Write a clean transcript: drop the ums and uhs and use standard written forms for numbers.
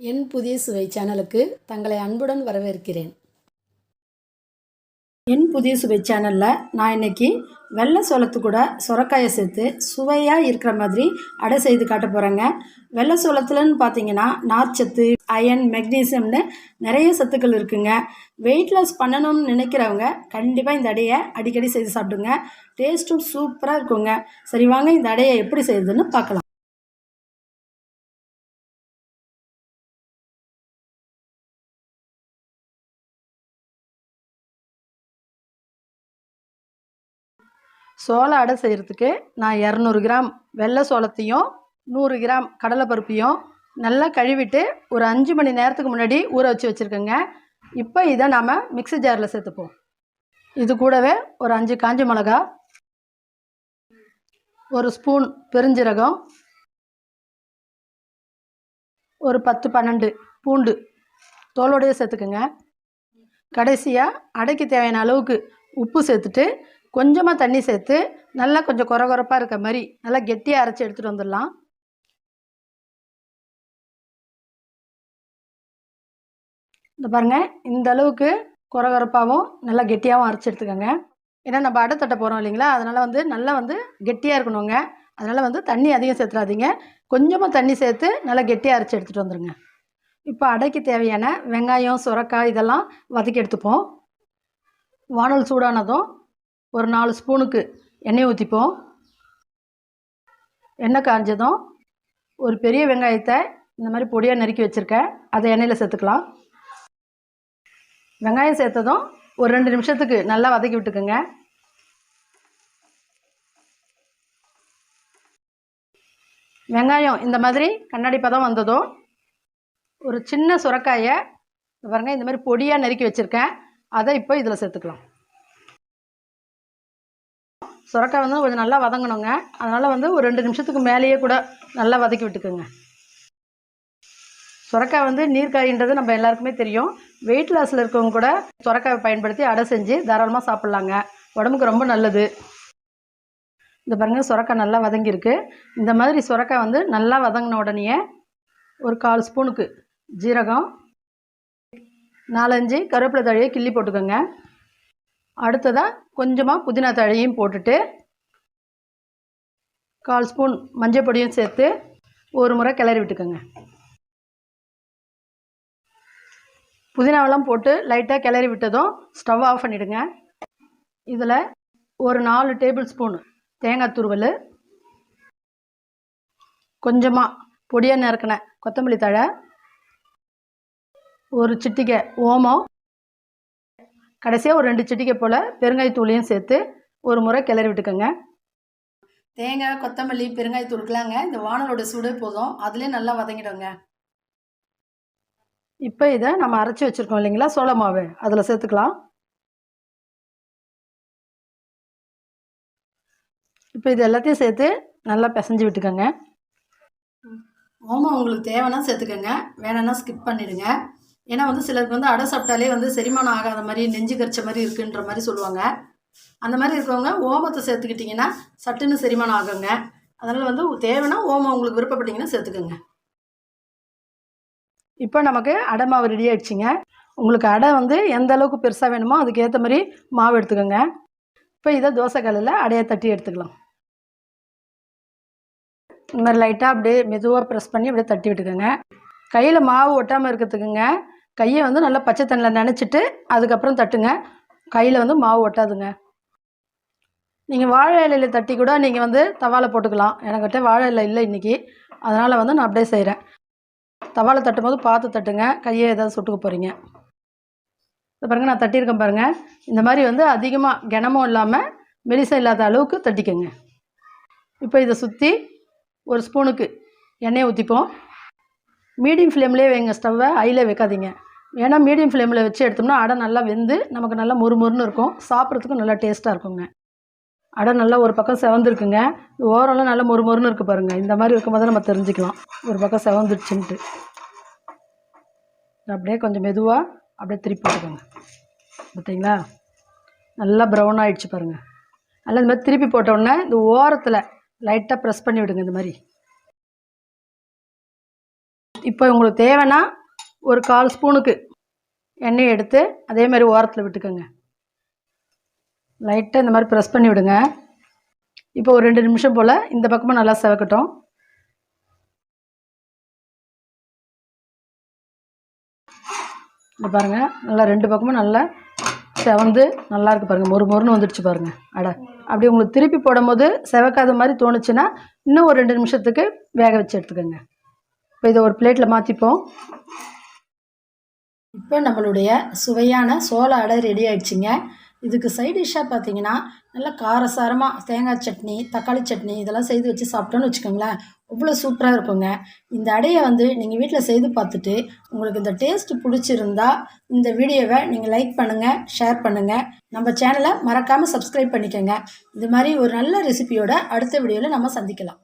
என் புதிய சுவை சேனலுக்கு தங்களை அன்புடன் வரவேற்கிறேன். என் புதிய சுவை சேனலில் நான் இன்றைக்கி வெள்ளை சோளத்து கூட சுரக்காயை சேர்த்து சுவையாக இருக்கிற மாதிரி அடை செய்து காட்ட போகிறேங்க. வெள்ளை சோளத்துலன்னு பார்த்தீங்கன்னா நார்ச்சத்து, அயன், மெக்னீசியம்னு நிறைய சத்துக்கள் இருக்குங்க. வெயிட் லாஸ் பண்ணணும்னு நினைக்கிறவங்க கண்டிப்பாக இந்த அடையை அடிக்கடி செய்து சாப்பிடுங்க. டேஸ்ட்டும் சூப்பராக இருக்குங்க. சரி வாங்க இந்த அடையை எப்படி செய்யுதுன்னு பார்க்கலாம். சோள அடை செய்கிறதுக்கு நான் 200 கிராம் வெள்ளை சோளத்தையும் 100 கிராம் கடலைப்பருப்பையும் நல்லா கழுவிட்டு ஒரு 5 மணி நேரத்துக்கு முன்னாடி ஊற வச்சு வச்சுருக்கேங்க. இப்போ இதை நாம் மிக்ஸி ஜாரில் சேர்த்துப்போம். இது கூடவே ஒரு 5 காஞ்ச மிளகா, ஒரு ஸ்பூன் பெருஞ்சீரகம், ஒரு 10-12 பூண்டு தோலோடையே சேர்த்துக்குங்க. கடைசியாக அடைக்கு தேவையான அளவுக்கு உப்பு சேர்த்துட்டு கொஞ்சமாக தண்ணி சேர்த்து நல்லா கொஞ்சம் கொரகொரப்பாக இருக்க மாதிரி நல்லா கெட்டியாக அரைச்சி எடுத்துகிட்டு வந்துடலாம். இந்த பாருங்கள், இந்த அளவுக்கு கொரகொரப்பாகவும் நல்லா கெட்டியாகவும் அரைச்சி எடுத்துக்கோங்க. ஏன்னா நம்ம அடை தட்ட போகிறோம் இல்லைங்களா, அதனால் நல்லா கெட்டியாக இருக்கணுங்க. அதனால் தண்ணி அதிகம் சேர்த்துறாதீங்க. கொஞ்சமாக தண்ணி சேர்த்து நல்லா கெட்டியாக அரைச்சி எடுத்துகிட்டு வந்துடுங்க. இப்போ அடைக்கு தேவையான வெங்காயம், சுரக்காய் இதெல்லாம் வதக்கி எடுத்துப்போம். வானல் சூடானதும் ஒரு 4 ஸ்பூனுக்கு எண்ணெய் ஊற்றிப்போம். எண்ணெய் காஞ்சதும் ஒரு பெரிய வெங்காயத்தை இந்த மாதிரி பொடியாக நறுக்கி வச்சுருக்கேன், அதை எண்ணெயில் சேர்த்துக்கலாம். வெங்காயம் சேர்த்ததும் ஒரு 2 நிமிஷத்துக்கு நல்லா வதக்கி விட்டுக்குங்க. வெங்காயம் இந்த மாதிரி கண்ணாடி பதம் வந்ததும் ஒரு சின்ன சுரக்காயை பாருங்கள் இந்த மாதிரி பொடியாக நறுக்கி வச்சுருக்கேன், அதை இப்போ இதில் சேர்த்துக்கலாம். சுரக்காய் கொஞ்சம் நல்லா வதங்கணுங்க. அதனால் ஒரு 2 நிமிஷத்துக்கு மேலேயே கூட நல்லா வதக்கி விட்டுக்குங்க. சுரக்காய் நீர்க்காயின்றது நம்ம எல்லாருக்குமே தெரியும். வெயிட் லாஸில் இருக்கவங்க கூட சுரக்காயை பயன்படுத்தி அடை செஞ்சு தாராளமாக சாப்பிட்லாங்க. உடம்புக்கு ரொம்ப நல்லது. இந்த பாருங்கள், சுரக்காய் நல்லா வதங்கியிருக்கு. இந்த மாதிரி சுரக்காய் நல்லா வதங்கின உடனே ஒரு 1/4 ஸ்பூனுக்கு ஜீரகம், 4-5 கருவேப்பிலை தழையை கிள்ளி போட்டுக்கோங்க. அடுத்ததாக கொஞ்சமாக புதினா தழையும் போட்டுட்டு 1/4 ஸ்பூன் மஞ்சள் பொடியும் சேர்த்து ஒரு முறை கிளறி விட்டுக்கோங்க. புதினாவெல்லாம் போட்டு லைட்டாக கிளறி விட்டதும் ஸ்டவ் ஆஃப் பண்ணிவிடுங்க. இதில் ஒரு 4 டேபிள் ஸ்பூன் தேங்காய் துருவல், கொஞ்சமாக பொடியாக நறுக்கின கொத்தமல்லி தழை, ஒரு சிட்டிகை ஓமம், கடைசியாக ஒரு 2 சிட்டிகை போல் பெருங்காயத்தூளையும் சேர்த்து ஒரு முறை கிளறி விட்டுக்கோங்க. தேங்காய், கொத்தமல்லி, பெருங்காயத்தூளுக்கலாங்க இந்த வானலோட சூடே போதும், அதுலேயே நல்லா வதங்கிடுங்க. இப்போ இதை நம்ம அரைச்சி வச்சுருக்கோம் இல்லைங்களா சோள மாவு, அதில் சேர்த்துக்கலாம். இப்போ இது எல்லாத்தையும் சேர்த்து நல்லா பிசைஞ்சு விட்டுக்கோங்க. ஓமம் உங்களுக்கு தேவைன்னா சேர்த்துக்கோங்க, வேணும்னா ஸ்கிப் பண்ணிவிடுங்க. ஏன்னா சிலருக்கு அடை சாப்பிட்டாலே செரிமானம் ஆகாத மாதிரி, நெஞ்சு கரிச்ச மாதிரி இருக்குன்ற மாதிரி சொல்லுவாங்க. அந்த மாதிரி இருக்கவங்க ஓமத்தை சேர்த்துக்கிட்டிங்கன்னா சட்டுன்னு செரிமானம் ஆகுங்க. அதனால் தேவைன்னா ஓமம் உங்களுக்கு விருப்பப்பட்டிங்கன்னா சேர்த்துக்கோங்க. இப்போ நமக்கு அடை மாவு ரெடி ஆகிடுச்சிங்க. உங்களுக்கு அடை எந்த அளவுக்கு பெருசாக வேணுமோ அதுக்கேற்ற மாதிரி மாவு எடுத்துக்கோங்க. இப்போ இதை தோசைக்கல்லில் அடையை தட்டி எடுத்துக்கலாம். இந்த மாதிரி லைட்டாக அப்படியே மெதுவாக ப்ரெஸ் பண்ணி அப்படியே தட்டி விட்டுக்கோங்க. கையில் மாவு ஒட்டாமல் இருக்கிறதுக்குங்க கையை நல்லா பச்சை தண்ணியில் நனைச்சிட்டு அதுக்கப்புறம் தட்டுங்க. கையில் மாவு ஒட்டாதுங்க. நீங்கள் வாழை இலையில் தட்டி கூட நீங்கள் தவாவில் போட்டுக்கலாம். எனக்கிட்ட வாழை இலை இல்லை இன்றைக்கி, அதனால் நான் அப்படியே செய்கிறேன். தவாவில் தட்டும் போது பார்த்து தட்டுங்க, கையை ஏதாவது சுட்டுக்க போகிறீங்க. இப்போ பாருங்கள், நான் தட்டியிருக்கேன் பாருங்கள். இந்த மாதிரி அதிகமாக கனமும் இல்லாமல் மெலிசம் இல்லாத அளவுக்கு தட்டிக்கோங்க. இப்போ இதை சுற்றி ஒரு ஸ்பூனுக்கு எண்ணெயை ஊற்றிப்போம். மீடியம் ஃப்ளேம்லேயே வைங்க, ஸ்டவ்வை ஹையில் வைக்காதீங்க. ஏன்னா மீடியம் ஃப்ளேமில் வச்சு எடுத்தோம்னா அடை நல்லா வெந்து நமக்கு நல்லா முறுமுறுன்னு இருக்கும், சாப்பிட்றதுக்கும் நல்லா டேஸ்ட்டாக இருக்குங்க. அடை நல்லா ஒரு பக்கம் செவந்துருக்குங்க, ஓரம்லாம் நல்லா முறுமுறுன்னு இருக்குது பாருங்கள். இந்த மாதிரி இருக்கும்போது நம்ம தெரிஞ்சுக்கலாம் ஒரு பக்கம் செவந்துடுச்சுன்ட்டு. அப்படியே கொஞ்சம் மெதுவாக அப்படியே திருப்பி போட்டுக்கோங்க. பார்த்தீங்களா, நல்லா ப்ரௌன் ஆகிடுச்சு பாருங்கள். நல்லா இந்த மாதிரி திருப்பி போட்டோன்னே இந்த ஓரத்தில் லைட்டாக ப்ரெஸ் பண்ணி விடுங்க. இந்த மாதிரி இப்போ உங்களுக்கு தேவைன்னா ஒரு 1/4 ஸ்பூனுக்கு எண்ணெயை எடுத்து அதே மாதிரி ஓரத்தில் விட்டுக்கோங்க. லைட்டாக இந்த மாதிரி ப்ரெஸ் பண்ணி விடுங்க. இப்போ ஒரு 2 நிமிஷம் போல் இந்த பக்கமும் நல்லா செவக்கட்டும். பாருங்கள், நல்லா 2 பக்கமும் நல்லா செவந்து நல்லா இருக்குது பாருங்கள். மொறுன்னு வந்துடுச்சு பாருங்கள் அடை. அப்படி உங்களுக்கு திருப்பி போடும்போது செவக்காத மாதிரி தோணுச்சுன்னா இன்னும் ஒரு 2 நிமிஷத்துக்கு வேக வச்சு எடுத்துக்கோங்க. இப்போ இதை ஒரு பிளேட்டில் மாற்றிப்போம். இப்போ நம்மளுடைய சுவையான சோள அடை ரெடி ஆகிடுச்சிங்க. இதுக்கு சைட் டிஷ்ஷாக பார்த்தீங்கன்னா நல்லா காரசாரமாக தேங்காய் சட்னி, தக்காளி சட்னி இதெல்லாம் செய்து வச்சு சாப்பிட்டோன்னு வச்சுக்கோங்களேன், அவ்வளோ சூப்பராக இருக்குங்க. இந்த அடையை நீங்கள் வீட்டில் செய்து பார்த்துட்டு உங்களுக்கு இந்த டேஸ்ட்டு பிடிச்சிருந்தா இந்த வீடியோவை நீங்கள் லைக் பண்ணுங்கள், ஷேர் பண்ணுங்கள். நம்ம சேனலை மறக்காமல் சப்ஸ்கிரைப் பண்ணிக்கோங்க. இது மாதிரி ஒரு நல்ல ரெசிபியோட அடுத்த வீடியோவில் நம்ம சந்திக்கலாம்.